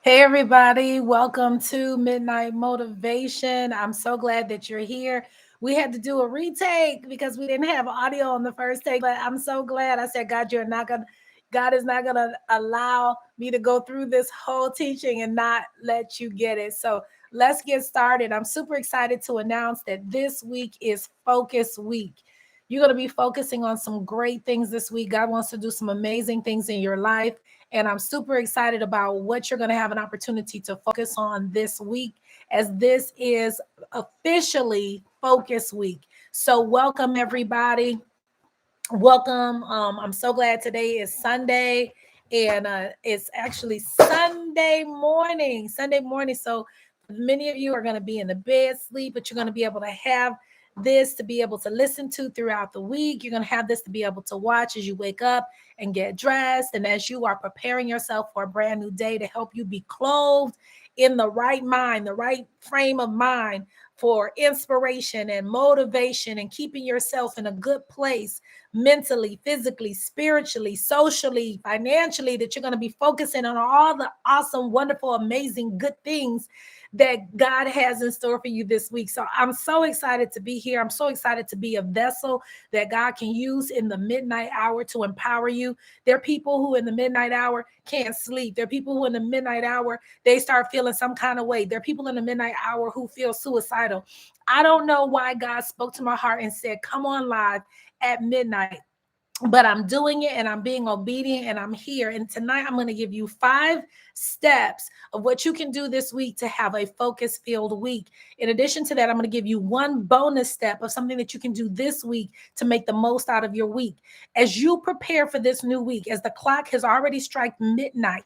Hey, everybody. Welcome to Midnight Motivation. I'm so glad that you're here. We had to do a retake because we didn't have audio on the first take, but I'm so glad. I said, God is not going to allow me to go through this whole teaching and not let you get it. So let's get started. I'm super excited to announce that this week is Focus Week. You're going to be focusing on some great things this week. God wants to do some amazing things in your life. And I'm super excited about what you're going to have an opportunity to focus on this week, as this is officially Focus Week. So welcome, everybody. Welcome. I'm so glad today is Sunday, and it's actually Sunday morning. Sunday morning. So many of you are going to be in the bed, sleep, but you're going to be able to have this to be able to listen to throughout the week. You're going to have this to be able to watch as you wake up and get dressed, and as you are preparing yourself for a brand new day to help you be clothed in the right mind, the right frame of mind for inspiration and motivation and keeping yourself in a good place mentally, physically, spiritually, socially, financially, that you're going to be focusing on all the awesome, wonderful, amazing, good things that God has in store for you this week. So I'm so excited to be here. I'm so excited to be a vessel that God can use in the midnight hour to empower you. There are people who in the midnight hour can't sleep. There are people who in the midnight hour, they start feeling some kind of way. There are people in the midnight hour who feel suicidal. I don't know why God spoke to my heart and said, come on live at midnight. But I'm doing it and I'm being obedient and I'm here. And tonight I'm going to give you 5 steps of what you can do this week to have a focus filled week. In addition to that, I'm going to give you one bonus step of something that you can do this week to make the most out of your week. As you prepare for this new week, as the clock has already struck midnight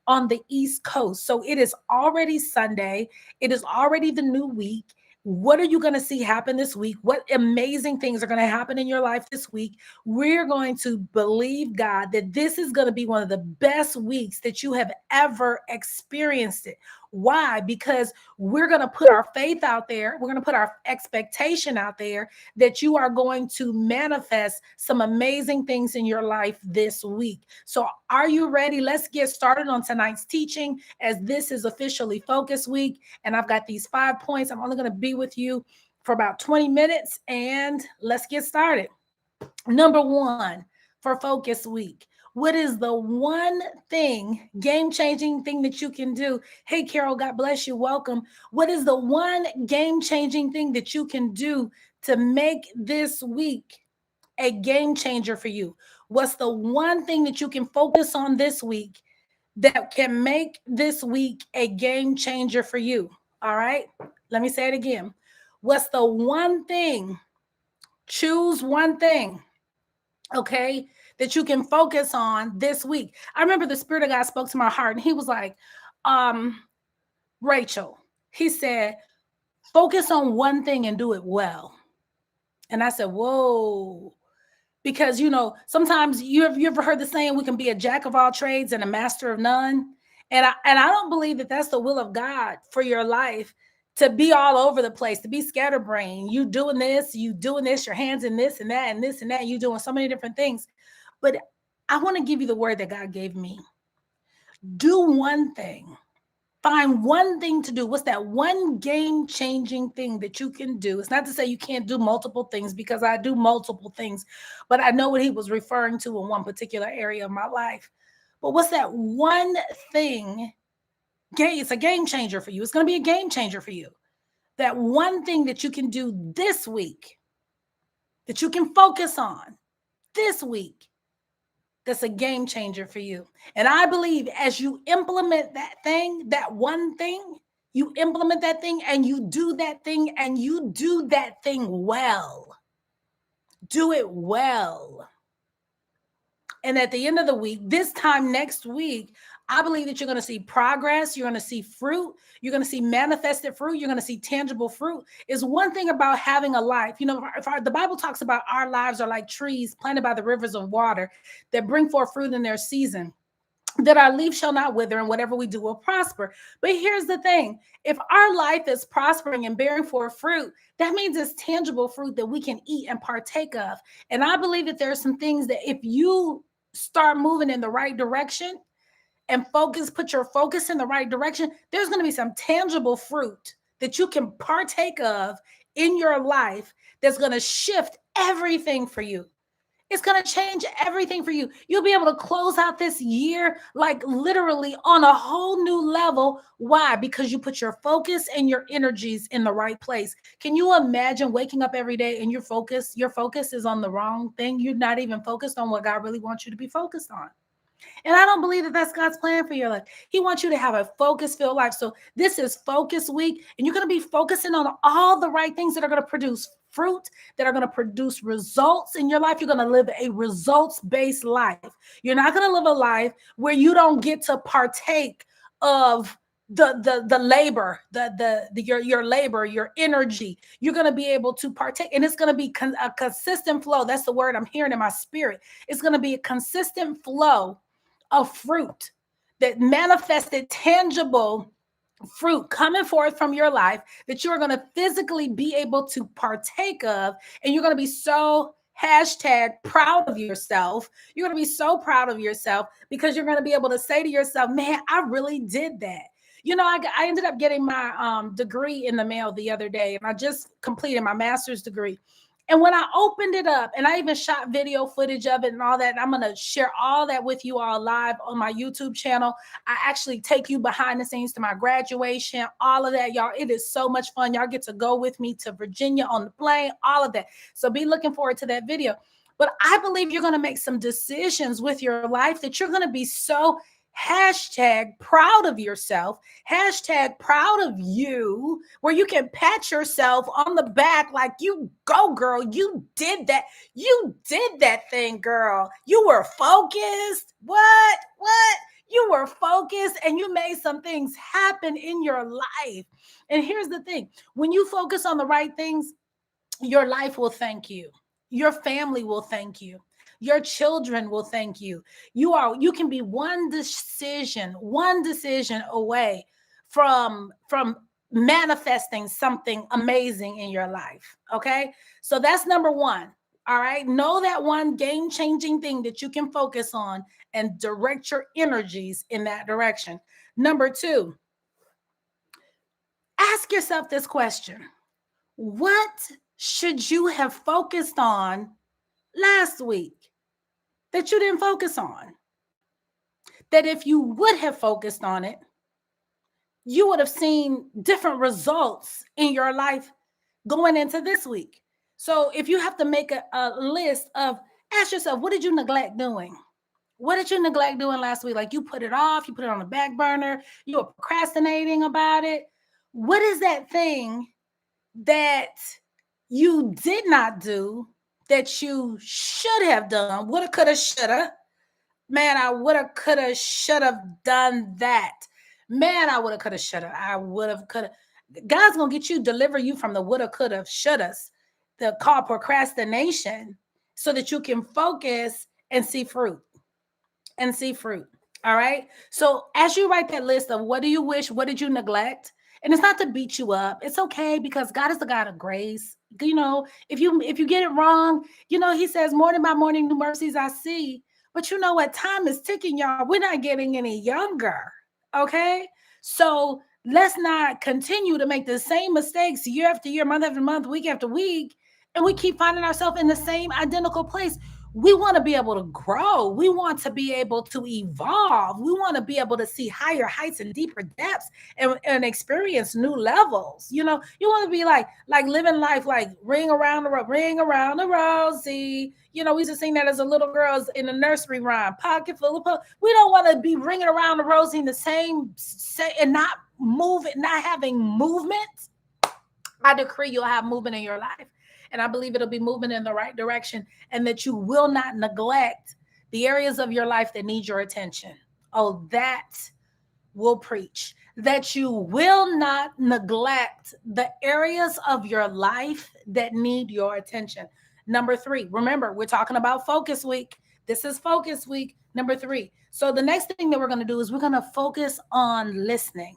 on the East Coast. So it is already Sunday. It is already the new week. What are you going to see happen this week? What amazing things are going to happen in your life this week? We're going to believe God that this is going to be one of the best weeks that you have ever experienced it. Why? Because we're going to put our faith out there. We're going to put our expectation out there that you are going to manifest some amazing things in your life this week. So are you ready? Let's get started on tonight's teaching, as this is officially Focus Week. And I've got these 5 points. I'm only going to be with you for about 20 minutes, and let's get started. Number 1 for Focus Week. What is the one thing, game-changing thing that you can do? Hey, Carol, God bless you. Welcome. What is the one game-changing thing that you can do to make this week a game changer for you? What's the one thing that you can focus on this week that can make this week a game changer for you? All right. Let me say it again. What's the one thing? Choose one thing, okay, that you can focus on this week. I remember the Spirit of God spoke to my heart and he was like, Rachel, he said, focus on one thing and do it well. And I said, whoa. Because, sometimes you ever heard the saying, we can be a jack of all trades and a master of none. And I don't believe that that's the will of God for your life, to be all over the place, to be scatterbrained. You doing this, your hands in this and that and this and that. You doing so many different things. But I want to give you the word that God gave me. Do one thing. Find one thing to do. What's that one game-changing thing that you can do? It's not to say you can't do multiple things, because I do multiple things, but I know what he was referring to in one particular area of my life. But what's that one thing? It's a game changer for you. It's going to be a game changer for you. That one thing that you can do this week, that you can focus on this week, that's a game changer for you. And I believe as you implement that thing, that one thing, you implement that thing and you do that thing and you do that thing well. Do it well. And at the end of the week, this time next week, I believe that you're going to see progress. You're going to see fruit. You're going to see manifested fruit. You're going to see tangible fruit. Is one thing about having a life. The Bible talks about our lives are like trees planted by the rivers of water that bring forth fruit in their season, that our leaf shall not wither, and whatever we do will prosper. But here's the thing. If our life is prospering and bearing forth fruit, that means it's tangible fruit that we can eat and partake of. And I believe that there are some things that if you start moving in the right direction, and focus, put your focus in the right direction, there's going to be some tangible fruit that you can partake of in your life that's going to shift everything for you. It's going to change everything for you. You'll be able to close out this year like literally on a whole new level. Why? Because you put your focus and your energies in the right place. Can you imagine waking up every day and your focus is on the wrong thing? You're not even focused on what God really wants you to be focused on. And I don't believe that that's God's plan for your life. He wants you to have a focus-filled life. So this is focus week, and you're going to be focusing on all the right things that are going to produce fruit, that are going to produce results in your life. You're going to live a results-based life. You're not going to live a life where you don't get to partake of the labor, your labor, your energy. You're going to be able to partake, and it's going to be a consistent flow. That's the word I'm hearing in my spirit. It's going to be a consistent flow of fruit, that manifested tangible fruit coming forth from your life that you are going to physically be able to partake of. And you're going to be so hashtag proud of yourself. You're going to be so proud of yourself because you're going to be able to say to yourself, man, I really did that. You know, I ended up getting my degree in the mail the other day, and I just completed my master's degree. And when I opened it up, and I even shot video footage of it and all that, and I'm going to share all that with you all live on my YouTube channel. I actually take you behind the scenes to my graduation, all of that, y'all. It is so much fun. Y'all get to go with me to Virginia on the plane, all of that. So be looking forward to that video. But I believe you're going to make some decisions with your life that you're going to be so hashtag proud of yourself, hashtag proud of you, where you can pat yourself on the back like, you go, girl, you did that. You did that thing, girl. You were focused. What? You were focused and you made some things happen in your life. And here's the thing. When you focus on the right things, your life will thank you. Your family will thank you. Your children will thank you. You can be one decision away from manifesting something amazing in your life. Okay? So that's number 1. All right? Know that one game-changing thing that you can focus on and direct your energies in that direction. Number 2, ask yourself this question. What should you have focused on last week that you didn't focus on? That if you would have focused on it, you would have seen different results in your life going into this week. So if you have to make a list of, ask yourself, what did you neglect doing? What did you neglect doing last week? Like you put it off, you put it on the back burner, you were procrastinating about it. What is that thing that you did not do that you should have done? Woulda, coulda, shoulda. Man, I woulda, coulda, shoulda done that. Man, I woulda, coulda, shoulda. I woulda, coulda. God's gonna get you, deliver you from the woulda, coulda, shouldas, the called procrastination, so that you can focus and see fruit. And see fruit. All right. So as you write that list of what do you wish, what did you neglect? And it's not to beat you up. It's okay because God is the God of grace. You know, if you get it wrong, you know, he says, morning by morning, new mercies I see. But you know what? Time is ticking, y'all. We're not getting any younger. Okay. So let's not continue to make the same mistakes year after year, month after month, week after week. And we keep finding ourselves in the same identical place. We want to be able to grow. We want to be able to evolve. We want to be able to see higher heights and deeper depths and experience new levels. You know, you want to be like living life like ring around the rosy. You know, we used to sing that as a little girls in the nursery rhyme, pocket full of we don't want to be ringing around the rosy in the same and not moving, not having movement. I decree you'll have movement in your life. And I believe it'll be moving in the right direction, and that you will not neglect the areas of your life that need your attention. Oh, that will preach. That you will not neglect the areas of your life that need your attention. Number 3, remember, we're talking about focus week. This is focus week. Number 3. So the next thing that we're going to do is we're going to focus on listening.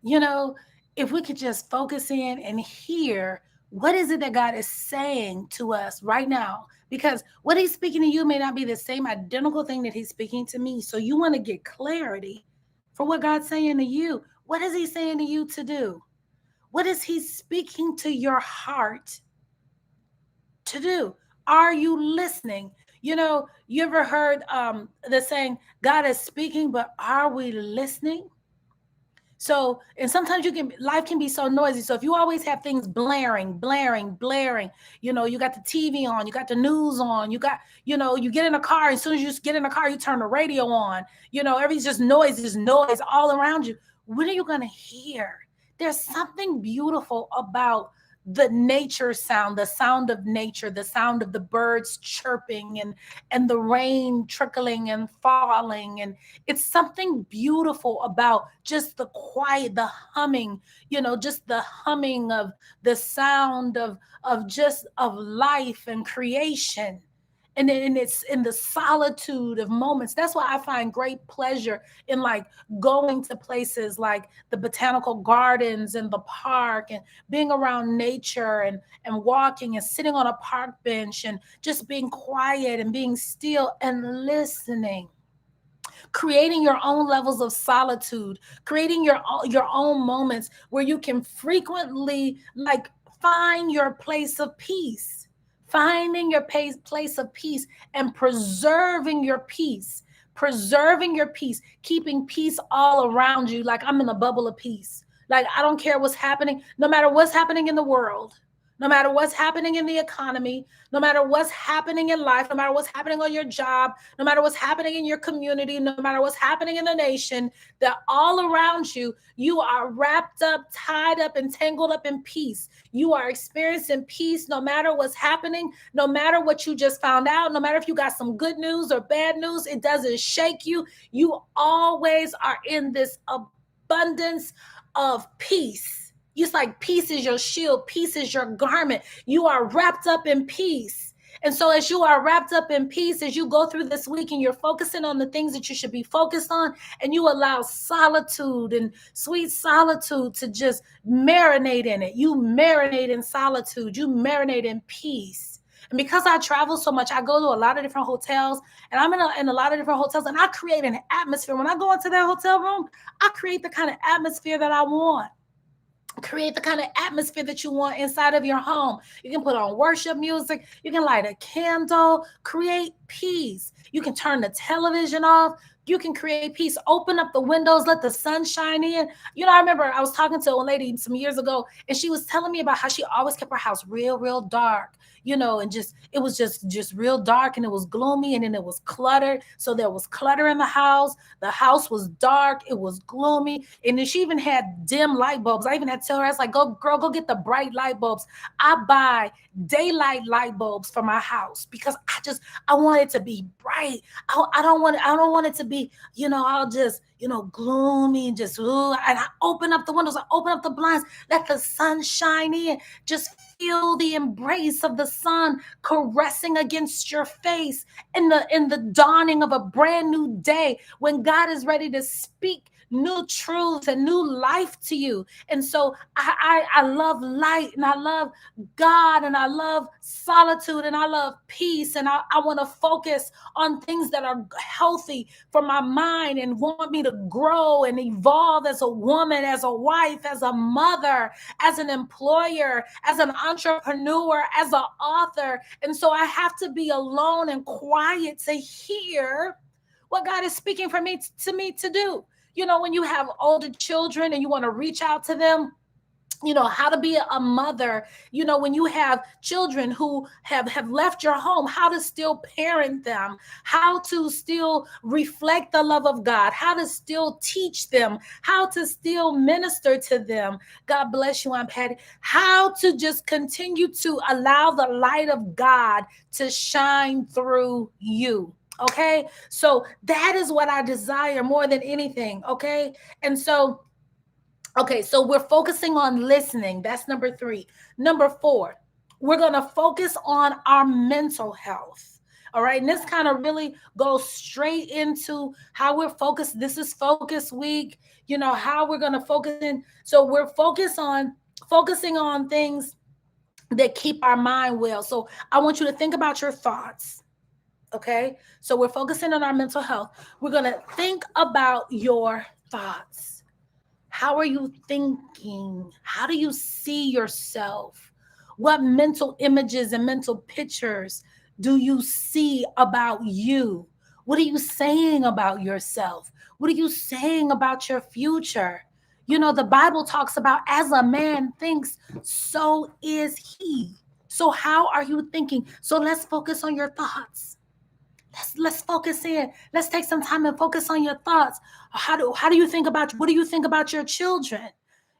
You know, if we could just focus in and hear what is it that God is saying to us right now, because what he's speaking to you may not be the same identical thing that he's speaking to me. So you want to get clarity for what God's saying to you. What is he saying to you to do? What is he speaking to your heart to do? Are you listening? You know, you ever heard the saying, God is speaking, but are we listening? So, and sometimes life can be so noisy. So if you always have things blaring, you know, you got the TV on, you got the news on, you got, you know, you get in a car, as soon as you get in the car, you turn the radio on, you know, everything's just noise all around you. What are you going to hear? There's something beautiful about the nature sound, the sound of nature, the sound of the birds chirping and the rain trickling and falling, and it's something beautiful about just the quiet, the humming, you know, just the humming of the sound of just of life and creation. And it's in the solitude of moments. That's why I find great pleasure in like going to places like the botanical gardens and the park and being around nature and walking and sitting on a park bench and just being quiet and being still and listening, creating your own levels of solitude, creating your own moments where you can frequently like find your place of peace, finding your place of peace and preserving your peace, keeping peace all around you. Like I'm in a bubble of peace. Like I don't care what's happening, no matter what's happening in the world, no matter what's happening in the economy, no matter what's happening in life, no matter what's happening on your job, no matter what's happening in your community, no matter what's happening in the nation, that all around you, you are wrapped up, tied up, and tangled up in peace. You are experiencing peace no matter what's happening, no matter what you just found out, no matter if you got some good news or bad news, it doesn't shake you. You always are in this abundance of peace. It's like peace is your shield, peace is your garment. You are wrapped up in peace. And so, as you are wrapped up in peace, as you go through this week and you're focusing on the things that you should be focused on, and you allow solitude and sweet solitude to just marinate in it, you marinate in solitude, you marinate in peace. And because I travel so much, I go to a lot of different hotels, and I'm in a lot of different hotels, and I create an atmosphere. When I go into that hotel room, I create the kind of atmosphere that I want. Create the kind of atmosphere that you want inside of your home. You can put on worship music, you can light a candle, create peace. You can turn the television off, you can create peace. Open up the windows, let the sun shine in. You know, I remember I was talking to a lady some years ago, and she was telling me about how she always kept her house real dark, you know, and just it was just real dark, and it was gloomy, and then it was cluttered. So there was clutter in the house. The house was dark, it was gloomy, and then she even had dim light bulbs. I even had to tell her, I was like, go girl, go get the bright light bulbs. I buy daylight light bulbs for my house because I want it to be bright. I don't want it to be, you know, I'll just, you know, gloomy and just ooh. And I open up the windows, I open up the blinds, let the sun shine in. Just feel the embrace of the sun caressing against your face in the dawning of a brand new day when God is ready to speak new truths and new life to you. And so I love light, and I love God, and I love solitude, and I love peace, and I want to focus on things that are healthy for my mind and want me to grow and evolve as a woman, as a wife, as a mother, as an employer, as an entrepreneur, as an author. And so I have to be alone and quiet to hear what God is speaking for me to me to do. You know, when you have older children and you want to reach out to them, you know how to be a mother, you know, when you have children who have left your home, how to still parent them, how to still reflect the love of God, how to still teach them, how to still minister to them. God bless you, Aunt Patty. How to just continue to allow the light of God to shine through you. Okay, so that is what I desire more than anything. Okay, and so okay, so we're focusing on listening. That's number 3. Number 4, we're going to focus on our mental health. All right, and this kind of really goes straight into how we're focused. This is focus week, you know, how we're going to focus in. So we're focusing on things that keep our mind well. So I want you to think about your thoughts. Okay. So we're focusing on our mental health. We're going to think about your thoughts. How are you thinking? How do you see yourself? What mental images and mental pictures do you see about you? What are you saying about yourself? What are you saying about your future? You know, the Bible talks about as a man thinks, so is he. So, how are you thinking? So, let's focus on your thoughts. Let's focus in. Let's take some time and focus on your thoughts. How do you think about, what do you think about your children?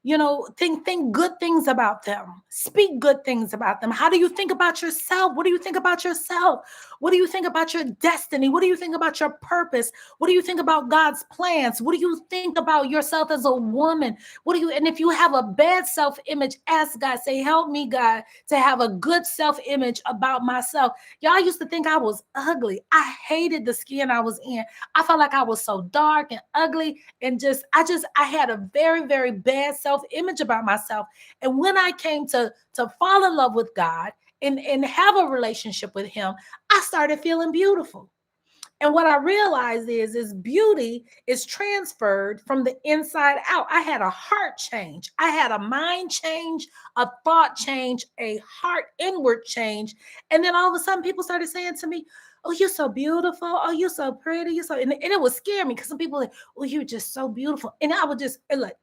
You know, think good things about them. Speak good things about them. How do you think about yourself? What do you think about yourself? What do you think about your destiny? What do you think about your purpose? What do you think about God's plans? What do you think about yourself as a woman? What do you, and if you have a bad self-image, ask God, say, help me, God, to have a good self-image about myself. Y'all used to think I was ugly. I hated the skin I was in. I felt like I was so dark and ugly, and I had a very, very bad self-image about myself. And when I came to fall in love with God and have a relationship with him, I started feeling beautiful. And what I realized is beauty is transferred from the inside out. I had a heart change. I had a mind change, a thought change, a heart inward change. And then all of a sudden people started saying to me, oh, you're so beautiful. Oh, you're so pretty. You're so, and it would scare me because some people like, oh, you're just so beautiful. And I would just like,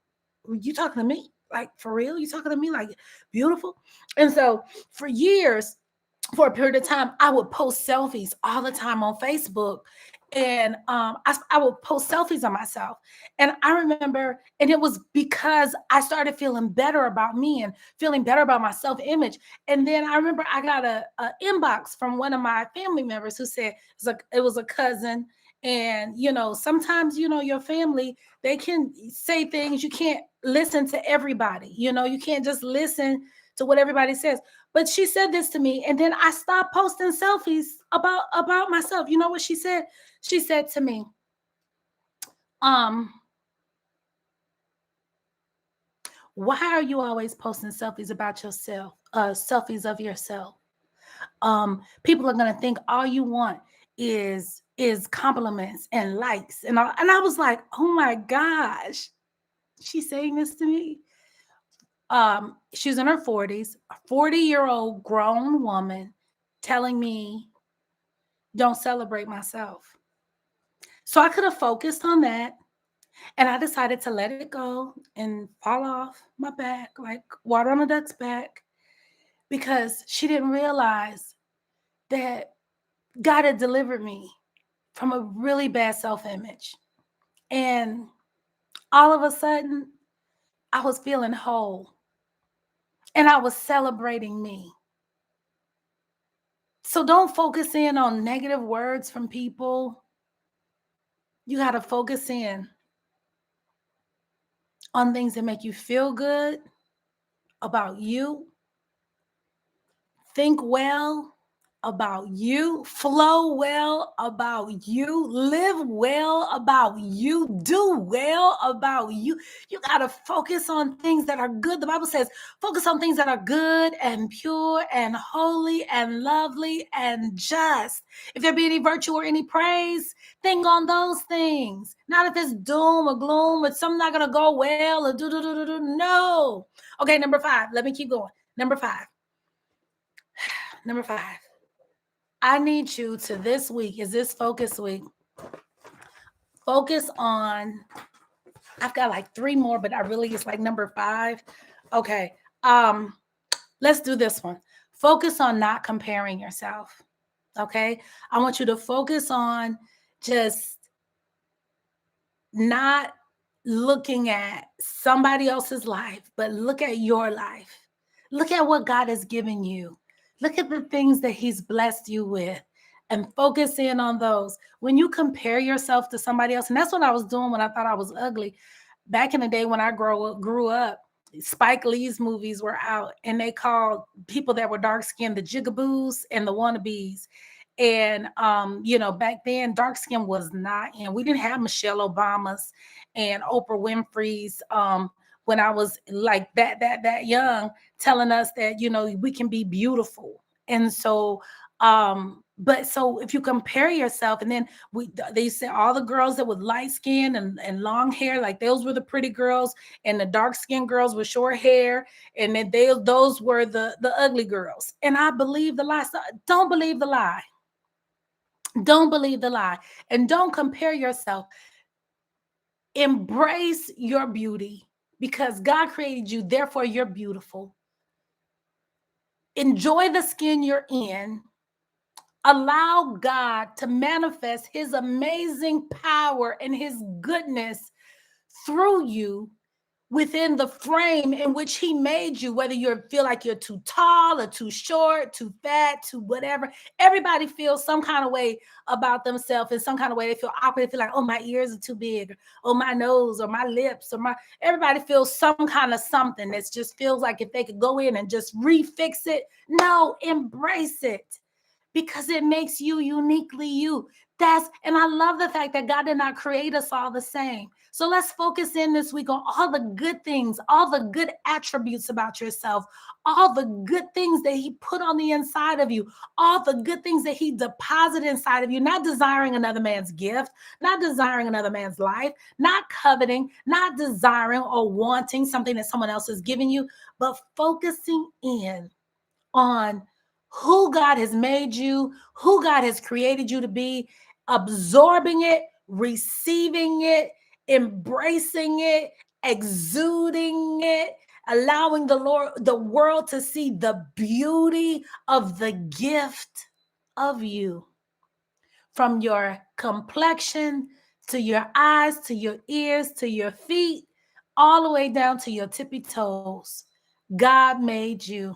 you talking to me? Like, for real? You talking to me like beautiful? And so for years, for a period of time, I would post selfies all the time on Facebook. And I would post selfies of myself. And I remember, and it was because I started feeling better about me and feeling better about my self image. And then I remember I got a inbox from one of my family members who said it was a cousin. And, you know, sometimes, you know, your family, they can say things. You can't listen to everybody. You know, you can't just listen to what everybody says. But she said this to me, and then I stopped posting selfies about myself. You know what she said? She said to me, um, why are you always posting selfies about yourself, selfies of yourself? People are gonna think all you want is compliments and likes. And I was like, oh my gosh, she's saying this to me. She's in her 40s, a 40-year-old grown woman telling me don't celebrate myself. So I could have focused on that, and I decided to let it go and fall off my back like water on a duck's back, because she didn't realize that God had delivered me from a really bad self-image. And all of a sudden, I was feeling whole and I was celebrating me. So don't focus in on negative words from people. You got to focus in on things that make you feel good about you. Think well about you, flow well about you, live well about you, do well about you. You got to focus on things that are good. The Bible says, focus on things that are good and pure and holy and lovely and just. If there be any virtue or any praise, think on those things. Not if it's doom or gloom, or something not going to go well or do. No. Okay, number 5. Let me keep going. Number 5. Number 5. I need you to, this week, is this focus week, focus on, I've got like 3 more, but I really, it's like number 5. Okay. Let's do this one. Focus on not comparing yourself. Okay. I want you to focus on just not looking at somebody else's life, but look at your life. Look at what God has given you. Look at the things that he's blessed you with and focus in on those. When you compare yourself to somebody else, and that's what I was doing when I thought I was ugly. Back in the day when I grew up, Spike Lee's movies were out and they called people that were dark skinned the jigaboos and the wannabes. And you know, back then dark skin was not in. We didn't have Michelle Obama's and Oprah Winfrey's when I was like that young, telling us that, you know, we can be beautiful. And so but so if you compare yourself, and then they say all the girls that with light skin and long hair, like those were the pretty girls, and the dark skinned girls with short hair, and then those were the ugly girls. And I believe the lie. So don't believe the lie. Don't believe the lie. And don't compare yourself. Embrace your beauty, because God created you, therefore you're beautiful. Enjoy the skin you're in. Allow God to manifest his amazing power and his goodness through you within the frame in which he made you, whether you feel like you're too tall or too short, too fat, too whatever. Everybody feels some kind of way about themselves. In some kind of way, they feel awkward. They feel like, oh, my ears are too big, or my nose, or my lips, or my, everybody feels some kind of something that just feels like if they could go in and just refix it. No, embrace it, because it makes you uniquely you. And I love the fact that God did not create us all the same. So let's focus in this week on all the good things, all the good attributes about yourself, all the good things that he put on the inside of you, all the good things that he deposited inside of you, not desiring another man's gift, not desiring another man's life, not coveting, not desiring or wanting something that someone else is giving you, but focusing in on who God has made you, who God has created you to be, absorbing it, receiving it, embracing it, exuding it, allowing the world to see the beauty of the gift of you, from your complexion to your eyes, to your ears, to your feet, all the way down to your tippy toes. God made you.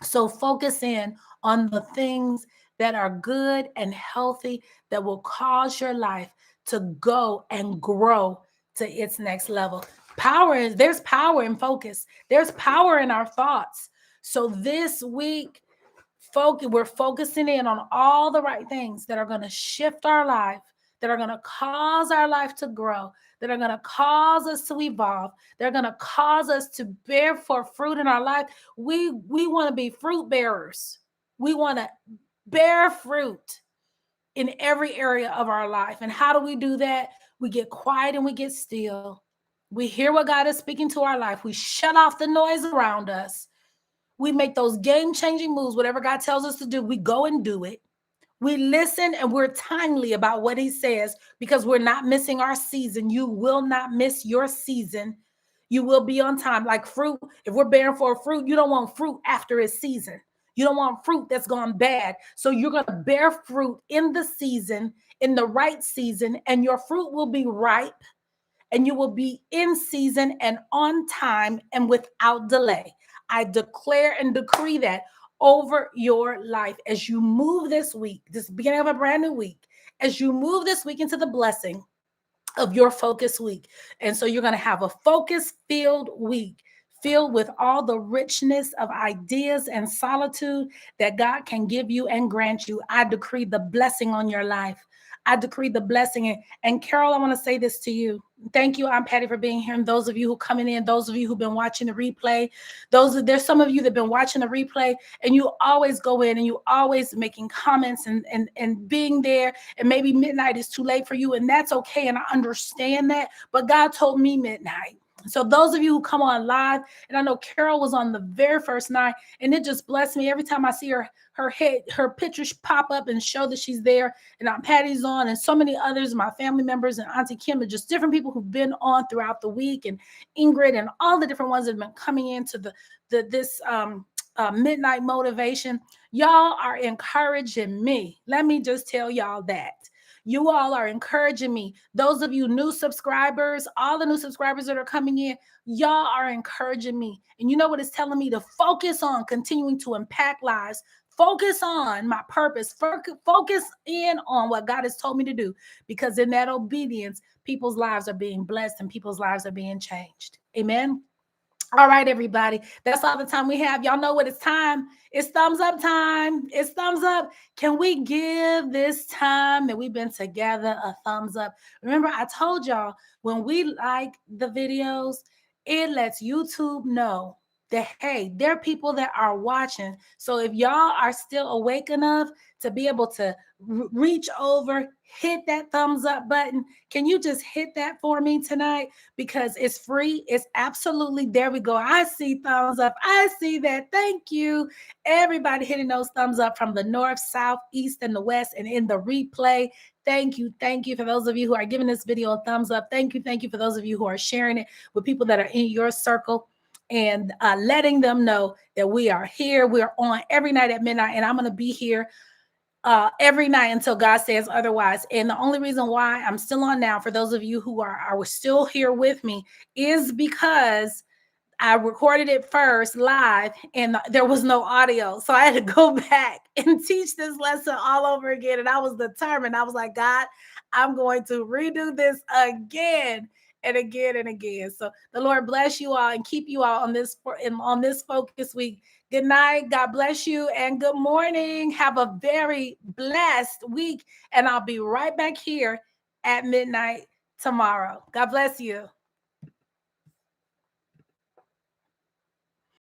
So focus in on the things that are good and healthy, that will cause your life to go and grow to its next level. There's power in focus. There's power in our thoughts. So this week, we're focusing in on all the right things that are going to shift our life, that are going to cause our life to grow, that are going to cause us to evolve, they're going to cause us to bear forth fruit in our life. We want to be fruit bearers. We want to bear fruit in every area of our life. And how do we do that? We get quiet and we get still. We hear what God is speaking to our life. We shut off the noise around us. We make those game-changing moves. Whatever God tells us to do, we go and do it. We listen and we're timely about what he says, because we're not missing our season. You will not miss your season. You will be on time. Like fruit, if we're bearing for a fruit, you don't want fruit after its season. You don't want fruit that's gone bad. So you're going to bear fruit in the season, in the right season, and your fruit will be ripe, and you will be in season and on time and without delay. I declare and decree that over your life as you move this week, this beginning of a brand new week, as you move this week into the blessing of your focus week. And so you're going to have a focus-filled week, filled with all the richness of ideas and solitude that God can give you and grant you. I decree the blessing on your life. I decree the blessing. And Carol, I want to say this to you. Thank you, Aunt Patty, for being here. And those of you who are coming in, those of you who've been watching the replay, there's some of you that have been watching the replay, and you always go in and you always making comments and being there. And maybe midnight is too late for you, and that's okay. And I understand that. But God told me midnight. So those of you who come on live, and I know Carol was on the very first night, and it just blessed me every time I see her pictures pop up and show that she's there, and Aunt Patty's on, and so many others, my family members, and Auntie Kim, and just different people who've been on throughout the week, and Ingrid, and all the different ones that have been coming into this midnight motivation. Y'all are encouraging me. Let me just tell y'all that. You all are encouraging me. Those of you new subscribers, all the new subscribers that are coming in, y'all are encouraging me. And you know what it's telling me? To focus on continuing to impact lives. Focus on my purpose. Focus in on what God has told me to do. Because in that obedience, people's lives are being blessed and people's lives are being changed. Amen. All right, everybody. That's all the time we have. Y'all know what it's time. It's thumbs up time. It's thumbs up. Can we give this time that we've been together a thumbs up? Remember, I told y'all, when we like the videos, it lets YouTube know that, hey, there are people that are watching. So if y'all are still awake enough to be able to reach over, hit that thumbs up button, can you just hit that for me tonight? Because it's free. It's absolutely, there we go. I see thumbs up. I see that. Thank you. Everybody hitting those thumbs up from the north, south, east, and the west, and in the replay. Thank you. Thank you for those of you who are giving this video a thumbs up. Thank you. Thank you for those of you who are sharing it with people that are in your circle and letting them know that we are here. We're on every night at midnight, and I'm going to be here every night until God says otherwise. And the only reason why I'm still on now, for those of you who are still here with me, is because I recorded it first live and there was no audio. So I had to go back and teach this lesson all over again. And I was determined. I was like, God, I'm going to redo this again and again and again. So the Lord bless you all and keep you all on this focus week. Good night. God bless you and good morning. Have a very blessed week. And I'll be right back here at midnight tomorrow. God bless you.